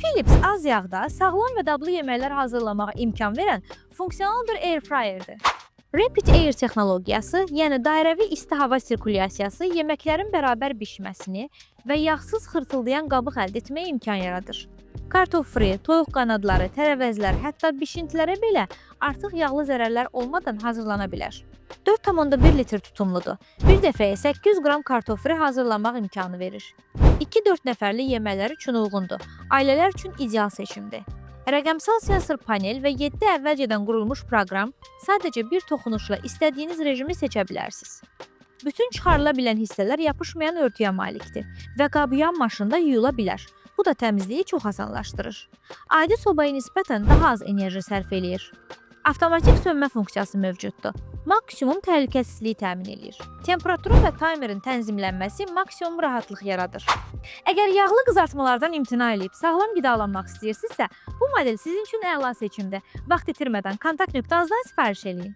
Philips az yağda sağlam və dadlı yeməklər hazırlamağa imkan verən funksional bir air fryerdir. Rapid Air texnologiyası, yəni dairəvi isti hava sirkulyasiyası yeməklərin bərabər bişməsini və yağsız xırtıldayan qabıq əldə etməyə imkan yaradır. Kartof fri, toyuq qanadları, tərəvəzlər, hətta bişintilərə belə artıq yağlı zərərlər olmadan hazırlana bilər. 4,1 litr tutumludur. Bir dəfəyə 800 qram kartof fri hazırlamaq imkanı verir. 2-4 nəfərli yeməklər üçün uyğundur. Ailələr üçün ideal seçimdir. Rəqəmsal sensor panel və 7 əvvəlcədən qurulmuş proqram sadəcə bir toxunuşla istədiyiniz rejimi seçə bilərsiniz. Bütün çıxarıla bilən hissələr yapışmayan örtüyə malikdir və qabıyan maşında yuyula bilər. Bu da təmizliyi çox asanlaşdırır. Adi sobaya nisbətən daha az enerji sərf eləyir. Avtomatik sönmə funksiyası mövcuddur. Maksimum təhlükəsizliyi təmin edir. Temperaturu və taymerin tənzimlənməsi maksimum rahatlıq yaradır. Əgər yağlı qızartmalardan imtina edib sağlam qidalanmaq istəyirsinizsə, bu model sizin üçün əla seçimdir. Vaxt itirmədən kontakt nöqtəmizdən sifariş edin.